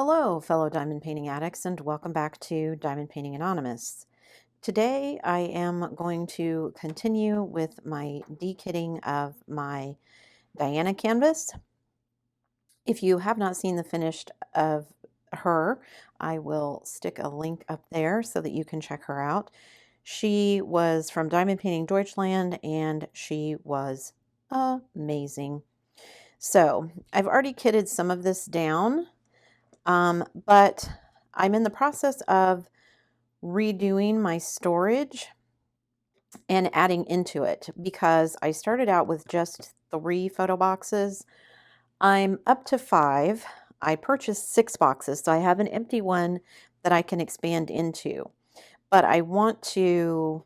Hello, fellow diamond painting addicts, and welcome back to Diamond Painting Anonymous. Today I am going to continue with my dekitting of my Diana canvas. If you have not seen the finished of her, I will stick a link up there so that you can check her out. She was from Diamond Painting Deutschland and she was amazing. So I've already kitted some of this down. But I'm in the process of redoing my storage and adding into it because I started out with just 3 photo boxes. I'm up to 5. I purchased 6 boxes, so I have an empty one that I can expand into. But I want to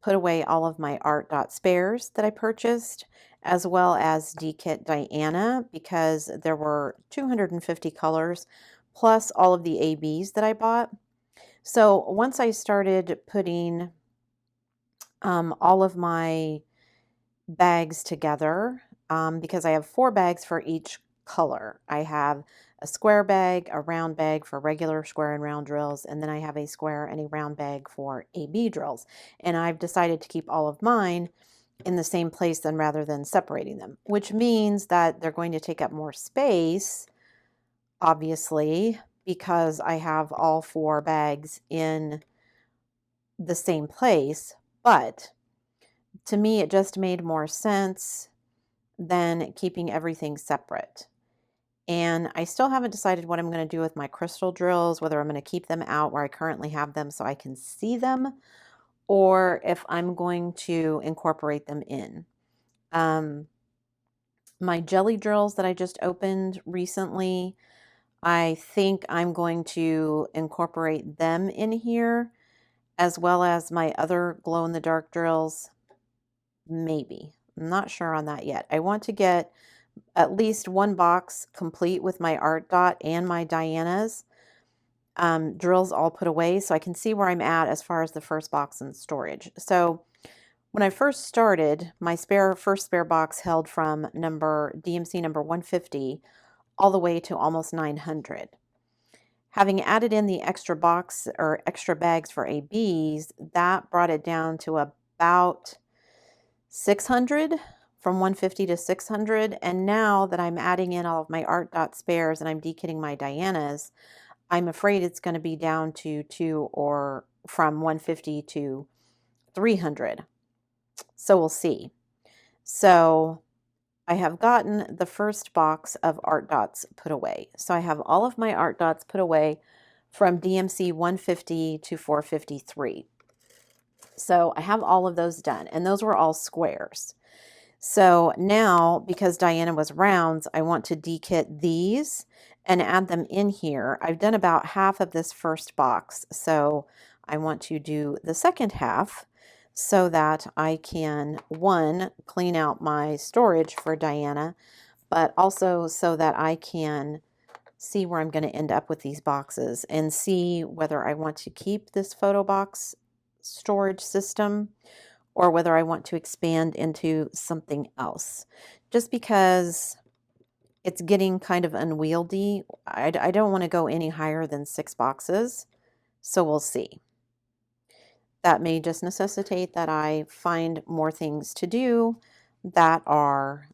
put away all of my art dot spares that I purchased, as well as Dekit Diana, because there were 250 colors, plus all of the ABs that I bought. So once I started putting all of my bags together, because I have 4 bags for each color. I have a square bag, a round bag for regular square and round drills, and then I have a square and a round bag for AB drills. And I've decided to keep all of mine in the same place then rather than separating them, which means that they're going to take up more space, obviously, because I have all 4 bags in the same place. But to me, it just made more sense than keeping everything separate. And I still haven't decided what I'm going to do with my crystal drills, whether I'm going to keep them out where I currently have them so I can see them, or if I'm going to incorporate them in. My jelly drills that I just opened recently, I think I'm going to incorporate them in here, as well as my other glow-in-the-dark drills. Maybe. I'm not sure on that yet. I want to get at least 1 box complete with my art dot and my Diana's drills all put away so I can see where I'm at as far as the first box in storage. So when I first started, my first spare box held from DMC number 150 all the way to almost 900. Having added in the extra box or extra bags for ABs, that brought it down to about 600, from 150 to 600. And now that I'm adding in all of my art dot spares and I'm dekitting my Dianas, I'm afraid it's going to be down to 2 or from 150 to 300. So we'll see. So I have gotten the first box of art dots put away. So I have all of my art dots put away from DMC 150 to 453. So I have all of those done, and those were all squares. So now, because Diana was rounds, I want to dekit these and add them in here. I've done about half of this first box, so I want to do the second half so that I can, 1, clean out my storage for Diana, but also so that I can see where I'm going to end up with these boxes and see whether I want to keep this photo box storage system or whether I want to expand into something else. Just because it's getting kind of unwieldy, I don't want to go any higher than 6 boxes, so we'll see. That may just necessitate that I find more things to do that are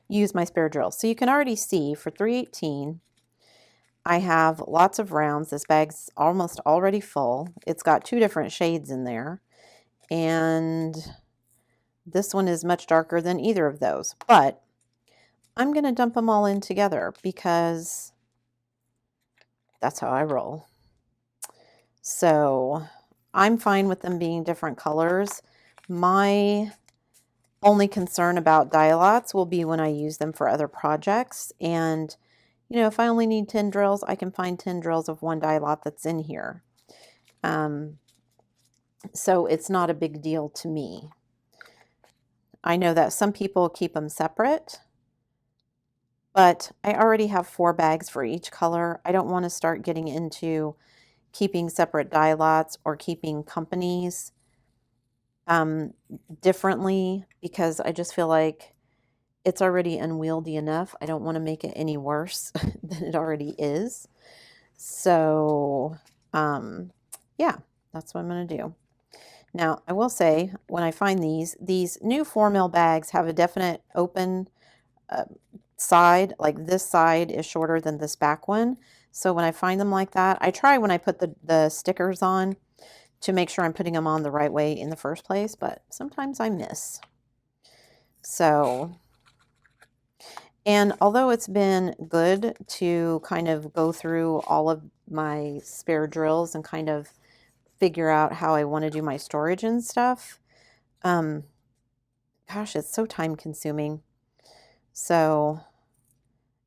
use my spare drills. So you can already see for 318, I have lots of rounds. This bag's almost already full. It's got 2 different shades in there. And this one is much darker than either of those. But I'm going to dump them all in together because that's how I roll. So I'm fine with them being different colors. My only concern about dialots will be when I use them for other projects. And you know, if I only need 10 drills, I can find 10 drills of 1 dialot that's in here. So it's not a big deal to me. I know that some people keep them separate, but I already have 4 bags for each color. I don't want to start getting into keeping separate dialots or keeping companies differently, because I just feel like it's already unwieldy enough. I don't want to make it any worse than it already is. So, yeah, that's what I'm going to do. Now, I will say, when I find these new 4mm bags have a definite open side. Like this side is shorter than this back one. So when I find them like that, I try when I put the stickers on to make sure I'm putting them on the right way in the first place, but sometimes I miss. So, and although it's been good to kind of go through all of my spare drills and kind of figure out how I want to do my storage and stuff, gosh, it's so time consuming. So,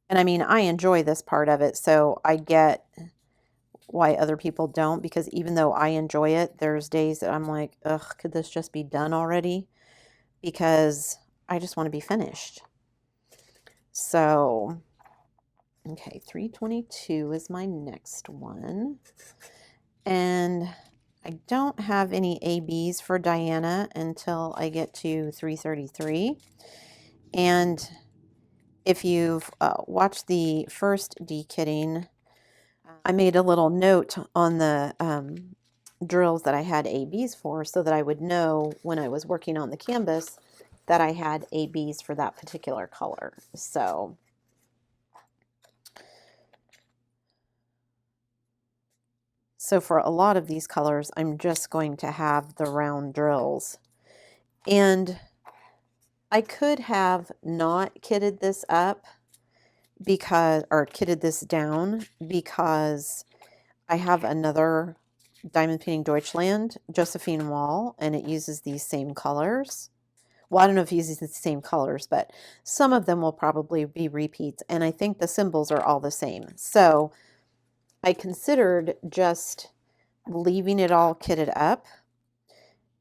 and I mean, I enjoy this part of it, so I get why other people don't, because even though I enjoy it, there's days that I'm like, ugh, could this just be done already? Because I just want to be finished. So, okay, 322 is my next one. And I don't have any ABs for Diana until I get to 333. And if you've watched the first dekitting, I made a little note on the drills that I had ABs for, so that I would know when I was working on the canvas that I had ABs for that particular color. So for a lot of these colors, I'm just going to have the round drills. And I could have not kitted this up because, or kitted this down, because I have another Diamond Painting Deutschland Josephine wall, and it uses these same colors. Well, I don't know if it uses the same colors, but some of them will probably be repeats, and I think the symbols are all the same. So I considered just leaving it all kitted up,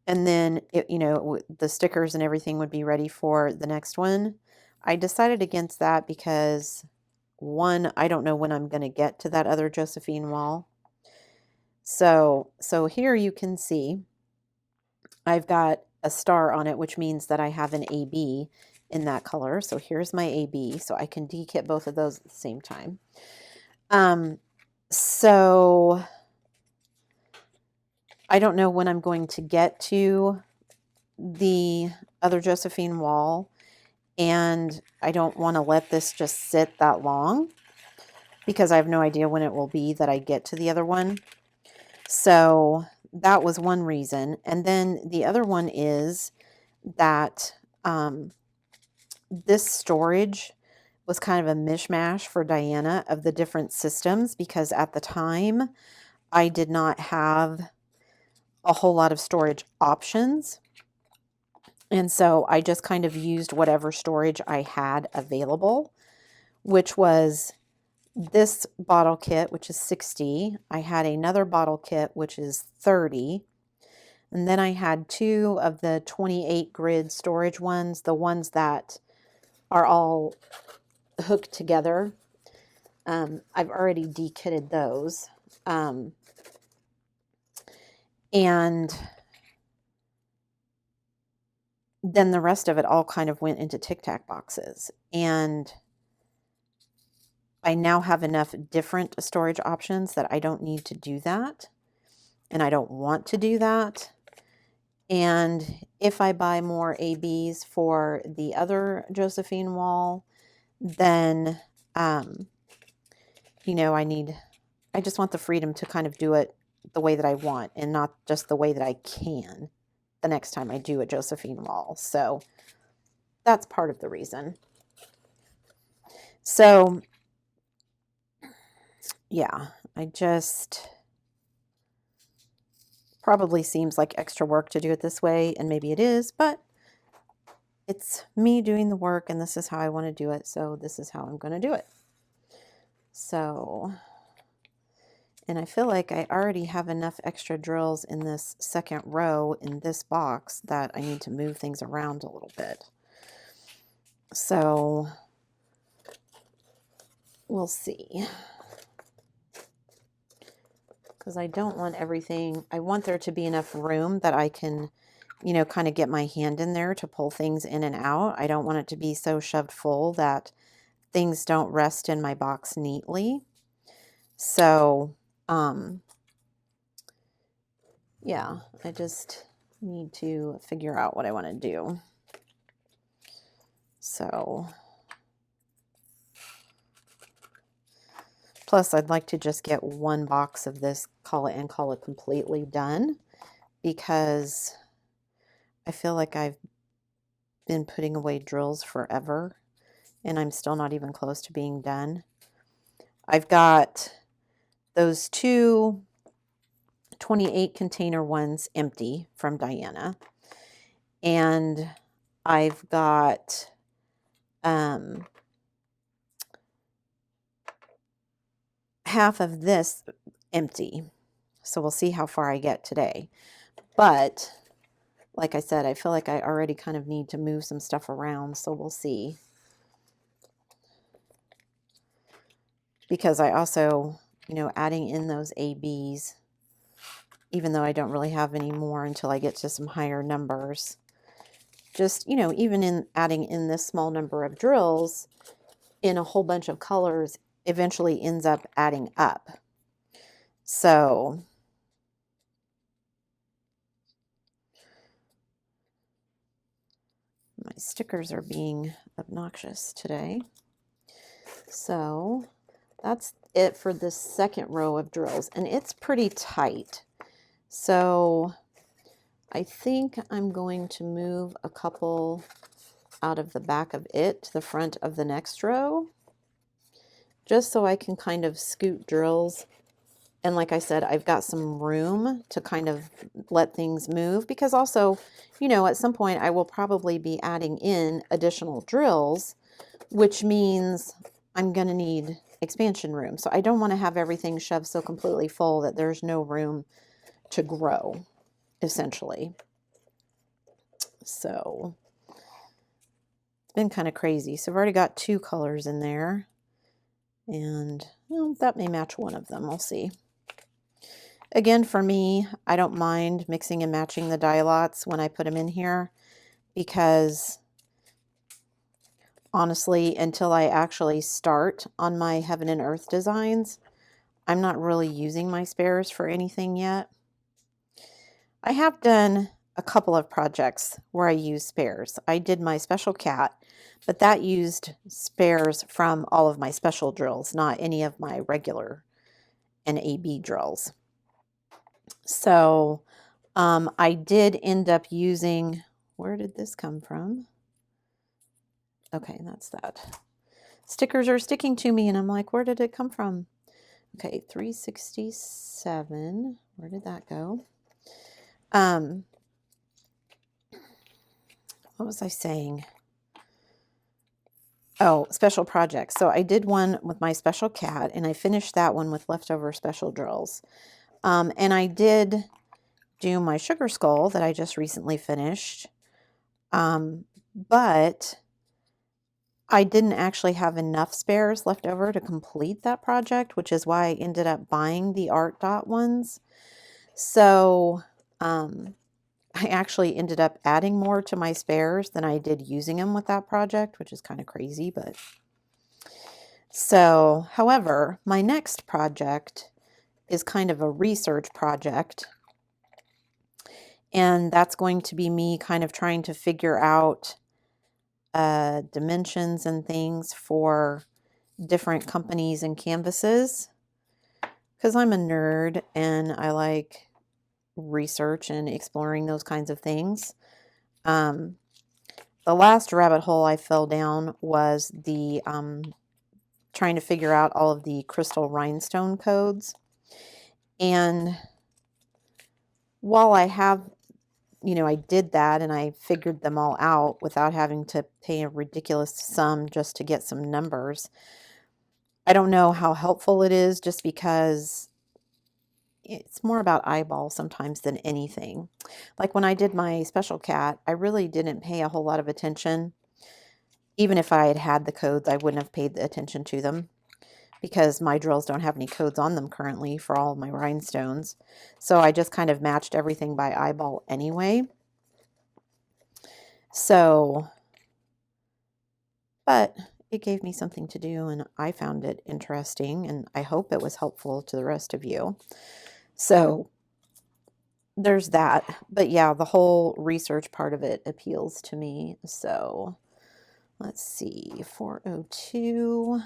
and then you know, the stickers and everything would be ready for the next one. I decided against that because, one, I don't know when I'm going to get to that other Josephine wall. So here you can see I've got a star on it, which means that I have an AB in that color. So here's my AB, so I can dekit both of those at the same time. So I don't know when I'm going to get to the other Josephine wall, and I don't want to let this just sit that long because I have no idea when it will be that I get to the other one. So that was one reason. And then the other one is that this storage was kind of a mishmash for Diana of the different systems, because at the time I did not have a whole lot of storage options. And so I just kind of used whatever storage I had available, which was this bottle kit, which is 60. I had another bottle kit, which is 30. And then I had two of the 28 grid storage ones, the ones that are all hooked together. I've already dekitted those. And then the rest of it all kind of went into Tic Tac boxes. And I now have enough different storage options that I don't need to do that. And I don't want to do that. And if I buy more ABs for the other Josephine wall, then, you know, I just want the freedom to kind of do it the way that I want, and not just the way that I can the next time I do a Josephine wall. So that's part of the reason. So yeah, I just, probably seems like extra work to do it this way, and maybe it is, but it's me doing the work, and this is how I want to do it, so this is how I'm going to do it. So, and I feel like I already have enough extra drills in this second row in this box that I need to move things around a little bit. So we'll see. Because I don't want everything, I want there to be enough room that I can you know, kind of get my hand in there to pull things in and out. I don't want it to be so shoved full that things don't rest in my box neatly. So, yeah, I just need to figure out what I want to do. So, plus I'd like to just get one box of this, call it completely done, because I feel like I've been putting away drills forever and I'm still not even close to being done. I've got those two 28 container ones empty from Diana, and I've got half of this empty. So we'll see how far I get today. But like I said, I feel like I already kind of need to move some stuff around, so we'll see. Because I also, you know, adding in those ABs, even though I don't really have any more until I get to some higher numbers, just, you know, even in adding in this small number of drills in a whole bunch of colors eventually ends up adding up. So my stickers are being obnoxious today. So that's it for this second row of drills, and it's pretty tight. So I think I'm going to move a couple out of the back of it to the front of the next row, just so I can kind of scoot drills. And like I said, I've got some room to kind of let things move, because also, you know, at some point I will probably be adding in additional drills, which means I'm going to need expansion room. So I don't want to have everything shoved so completely full that there's no room to grow, essentially. So it's been kind of crazy. So I've already got two colors in there, and well, that may match one of them. We'll see. Again, for me, I don't mind mixing and matching the dye lots when I put them in here, because honestly, until I actually start on my Heaven and Earth designs, I'm not really using my spares for anything yet. I have done a couple of projects where I use spares. I did my special cat, but that used spares from all of my special drills, not any of my regular and AB drills. So I did end up using, where did this come from? Okay, that's that. Stickers are sticking to me and I'm like, where did it come from? Okay, 367. Where did that go? What was I saying? Oh, special projects. So I did one with my special cat, and I finished that one with leftover special drills. And I did do my sugar skull that I just recently finished. But I didn't actually have enough spares left over to complete that project, which is why I ended up buying the art dot ones. So I actually ended up adding more to my spares than I did using them with that project, which is kind of crazy. But so, however, my next project is kind of a research project, and that's going to be me kind of trying to figure out dimensions and things for different companies and canvases, because I'm a nerd and I like research and exploring those kinds of things. The last rabbit hole I fell down was the trying to figure out all of the crystal rhinestone codes. And while I have, you know, I did that and I figured them all out without having to pay a ridiculous sum just to get some numbers, I don't know how helpful it is, just because it's more about eyeball sometimes than anything. Like when I did my special cat, I really didn't pay a whole lot of attention. Even if I had had the codes, I wouldn't have paid the attention to them, because my drills don't have any codes on them currently for all of my rhinestones. So I just kind of matched everything by eyeball anyway. So, but it gave me something to do, and I found it interesting, and I hope it was helpful to the rest of you. So there's that. But yeah, the whole research part of it appeals to me. So let's see, 402.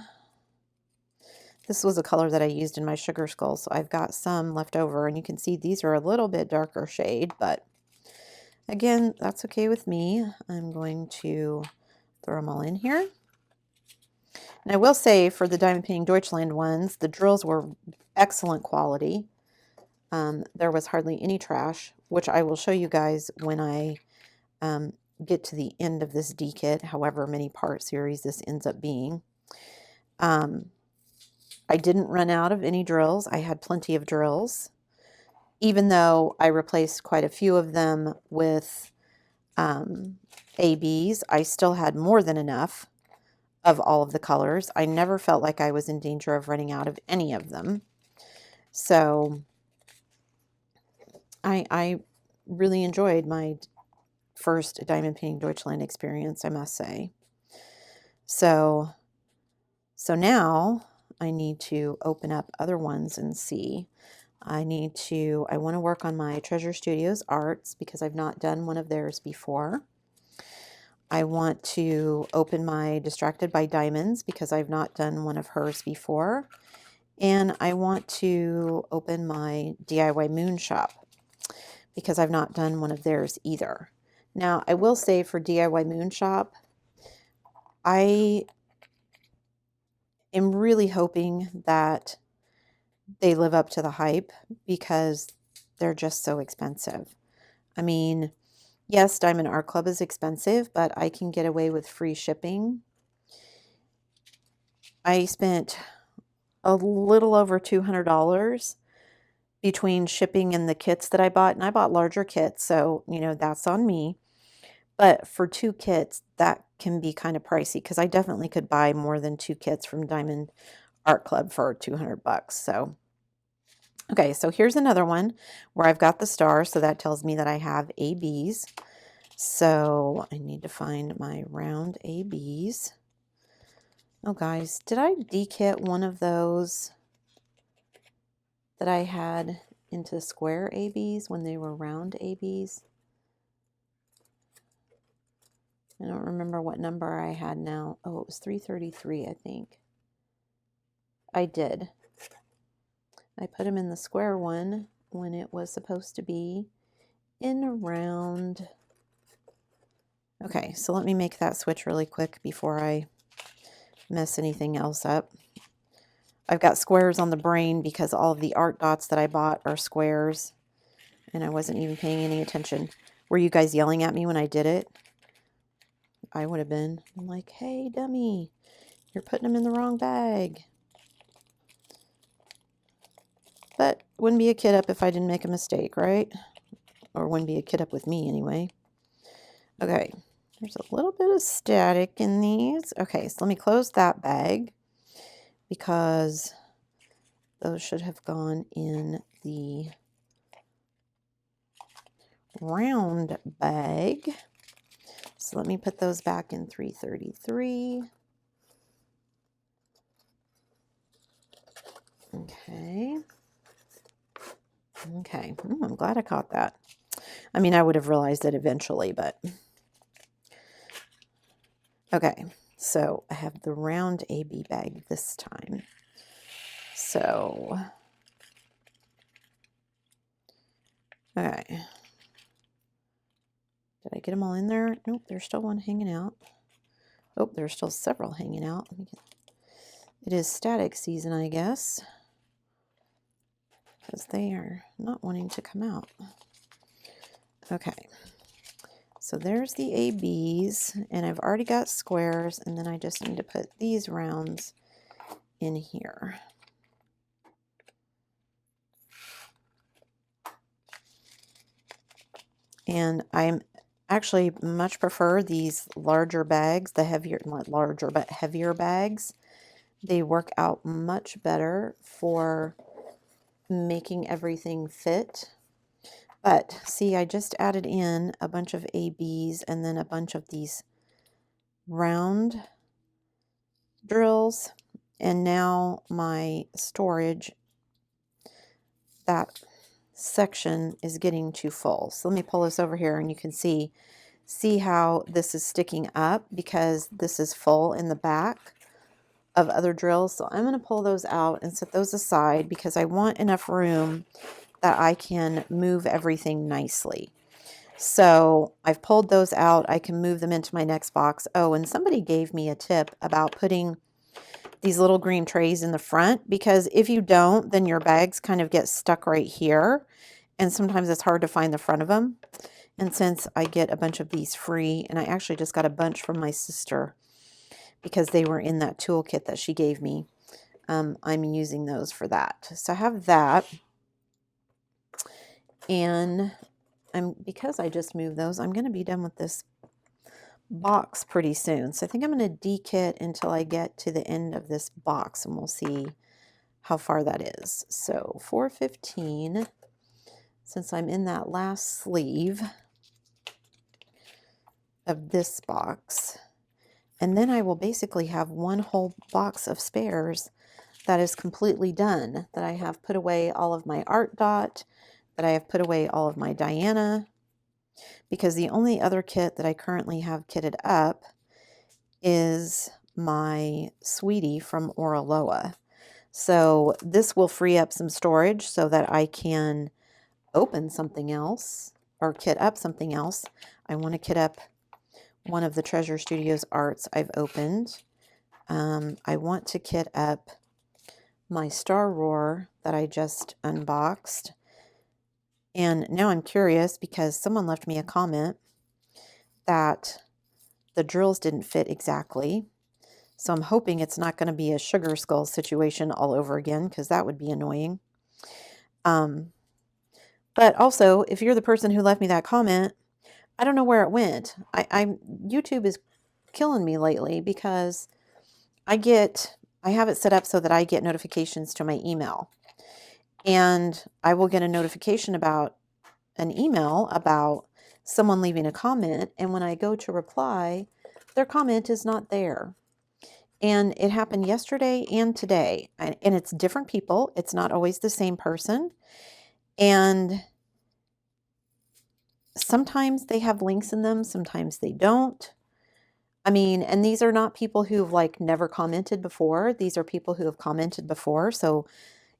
This was a color that I used in my sugar skull, so I've got some left over, and you can see these are a little bit darker shade, but again, that's okay with me. I'm going to throw them all in here. And I will say for the Diamond Painting Deutschland ones, the drills were excellent quality. There was hardly any trash, which I will show you guys when I get to the end of this Dekit, however many part series this ends up being. I didn't run out of any drills. I had plenty of drills, even though I replaced quite a few of them with ABs. I still had more than enough of all of the colors. I never felt like I was in danger of running out of any of them. So I really enjoyed my first Diamond Painting Deutschland experience, I must say. So now I need to open up other ones and see. I want to work on my Treasure Studios arts because I've not done one of theirs before. I want to open my Distracted by Diamonds because I've not done one of hers before. And I want to open my DIY Moon Shop because I've not done one of theirs either. Now, I will say for DIY Moon Shop, I am really hoping that they live up to the hype because they're just so expensive. I mean, yes, Diamond Art Club is expensive, but I can get away with free shipping. I spent a little over $200 between shipping and the kits that I bought, and I bought larger kits, so, you know, that's on me. But for 2 kits, that can be kind of pricey because I definitely could buy more than 2 kits from Diamond Art Club for $200. So, okay, so here's another one where I've got the star, so that tells me that I have ABs. So I need to find my round ABs. Oh, guys, did I dekit one of those that I had into square ABs when they were round ABs? I don't remember what number I had now. Oh, it was 333, I think. I did. I put them in the square one when it was supposed to be in a round. Okay, so let me make that switch really quick before I mess anything else up. I've got squares on the brain because all of the art dots that I bought are squares, and I wasn't even paying any attention. Were you guys yelling at me when I did it? I would have been. I'm like, hey, dummy, you're putting them in the wrong bag. But wouldn't be a kid up if I didn't make a mistake, right? Or wouldn't be a kid up with me anyway. Okay, there's a little bit of static in these. Okay, so let me close that bag because those should have gone in the round bag. So let me put those back in 333. Okay. Okay. I'm glad I caught that. I mean, I would have realized it eventually, but okay. So I have the round AB bag this time. So, okay. Did I get them all in there? Nope, there's still one hanging out. Oh, there's still several hanging out. It is static season, I guess, because they are not wanting to come out. Okay, so there's the ABs, and I've already got squares, and then I just need to put these rounds in here. And I'm actually much prefer these larger bags, the heavier, not larger, but heavier bags. They work out much better for making everything fit. But see, I just added in a bunch of ABs and then a bunch of these round drills. And now my storage, that section is getting too full. So let me pull this over here and you can see how this is sticking up because this is full in the back of other drills. So I'm going to pull those out and set those aside because I want enough room that I can move everything nicely. So I've pulled those out. I can move them into my next box. Oh, and somebody gave me a tip about putting these little green trays in the front, because if you don't, then your bags kind of get stuck right here. And sometimes it's hard to find the front of them. And since I get a bunch of these free, and I actually just got a bunch from my sister because they were in that toolkit that she gave me, I'm using those for that. So I have that. And because I just moved those, I'm going to be done with this box pretty soon. So I think I'm going to dekit until I get to the end of this box, and we'll see how far that is. So 415, since I'm in that last sleeve of this box, and then I will basically have one whole box of spares that is completely done, that I have put away all of my art dot, that I have put away all of my Diana, because the only other kit that I currently have kitted up is my Sweetie from Oraloa. So this will free up some storage so that I can open something else or kit up something else. I want to kit up one of the Treasure Studios arts I've opened. I want to kit up my Star Roar that I just unboxed. And now I'm curious because someone left me a comment that the drills didn't fit exactly. So I'm hoping it's not going to be a sugar skull situation all over again, because that would be annoying. But also, if you're the person who left me that comment, I don't know where it went. YouTube is killing me lately because I have it set up so that I get notifications to my email. And I will get a notification about an email about someone leaving a comment. And when I go to reply, their comment is not there. And it happened yesterday and today. And it's different people. It's not always the same person. And sometimes they have links in them. Sometimes they don't. I mean, and these are not people who've like never commented before. These are people who have commented before. So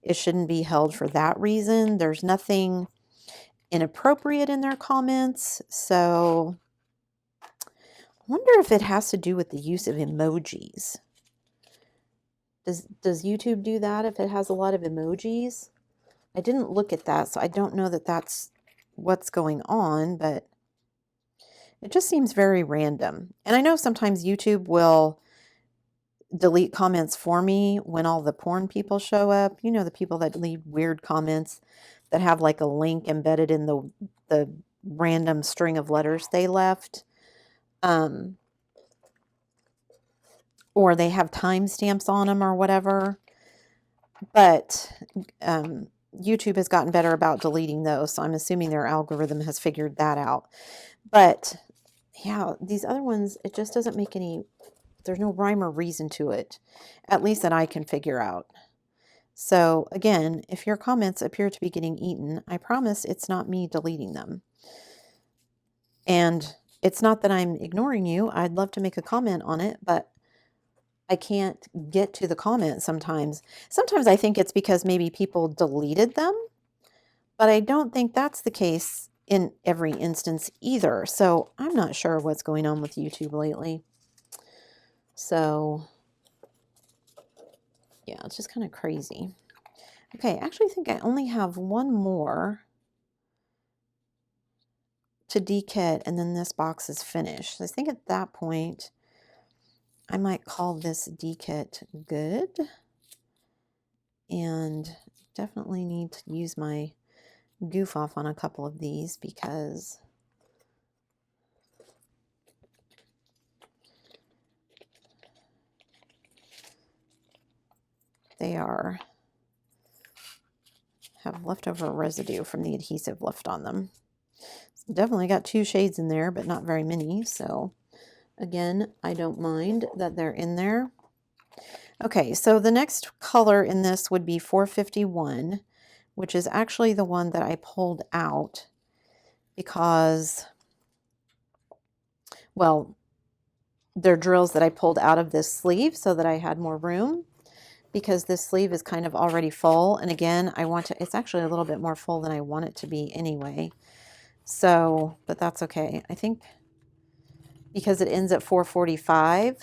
it shouldn't be held for that reason. There's nothing inappropriate in their comments. So I wonder if it has to do with the use of emojis. Does YouTube do that if it has a lot of emojis? I didn't look at that, so I don't know that that's what's going on, but it just seems very random. And I know sometimes YouTube will delete comments for me when all the porn people show up. You know, the people that leave weird comments that have like a link embedded in the random string of letters they left. Or they have timestamps on them or whatever. But YouTube has gotten better about deleting those, so I'm assuming their algorithm has figured that out. But yeah, these other ones, it just doesn't make any, there's no rhyme or reason to it, at least that I can figure out. So again, if your comments appear to be getting eaten, I promise it's not me deleting them. And it's not that I'm ignoring you. I'd love to make a comment on it, but I can't get to the comment sometimes. Sometimes I think it's because maybe people deleted them, but I don't think that's the case in every instance either. So I'm not sure what's going on with YouTube lately. So yeah, it's just kind of crazy. Okay, I actually think I only have one more to dekit, and then this box is finished. So I think at that point, I might call this dekit good. And definitely need to use my goof off on a couple of these because they are have leftover residue from the adhesive left on them. Definitely got 2 shades in there, but not very many. So again, I don't mind that they're in there. Okay, so the next color in this would be 451, which is actually the one that I pulled out because, well, they're drills that I pulled out of this sleeve so that I had more room, because this sleeve is kind of already full. And again, I want to, it's actually a little bit more full than I want it to be anyway. So, but that's okay. I think because it ends at 445,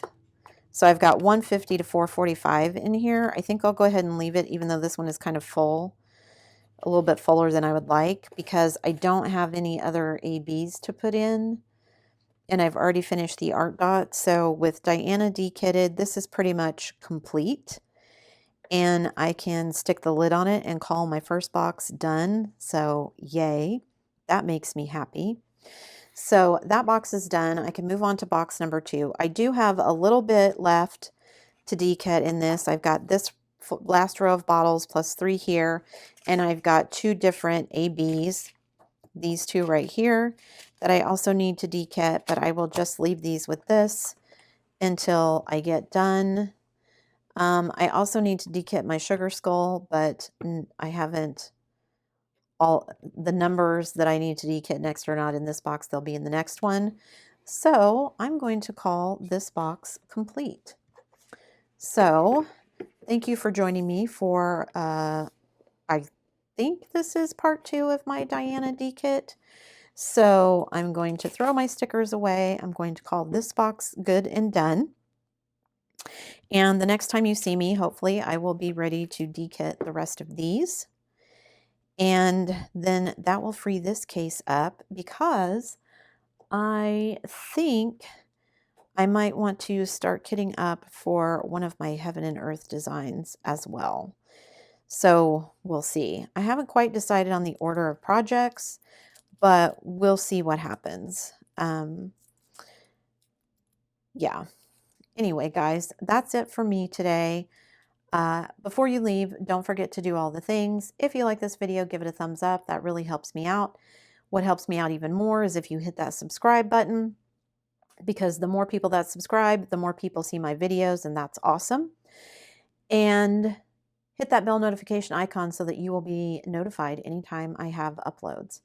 so I've got 150 to 445 in here. I think I'll go ahead and leave it, even though this one is kind of full, a little bit fuller than I would like, because I don't have any other ABs to put in. And I've already finished the art dot. So with Diana Dekitted, this is pretty much complete. And I can stick the lid on it and call my first box done. So yay, that makes me happy. So that box is done. I can move on to box number 2. I do have a little bit left to decant in this. I've got this last row of bottles plus 3 here, and I've got 2 different ABs, these 2 right here, that I also need to decant, but I will just leave these with this until I get done. I also need to decant my sugar skull, but I haven't, all the numbers that I need to decant next are not in this box. They'll be in the next one. So I'm going to call this box complete. So thank you for joining me for, I think this is part 2 of my Diana Dekit. So I'm going to throw my stickers away. I'm going to call this box good and done. And the next time you see me, hopefully I will be ready to dekit the rest of these. And then that will free this case up, because I think I might want to start kitting up for one of my Heaven and Earth designs as well. So we'll see. I haven't quite decided on the order of projects, but we'll see what happens. Yeah. Anyway, guys, that's it for me today. Before you leave, don't forget to do all the things. If you like this video, give it a thumbs up. That really helps me out. What helps me out even more is if you hit that subscribe button, because the more people that subscribe, the more people see my videos, and that's awesome. And hit that bell notification icon so that you will be notified anytime I have uploads.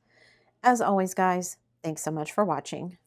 As always, guys, thanks so much for watching.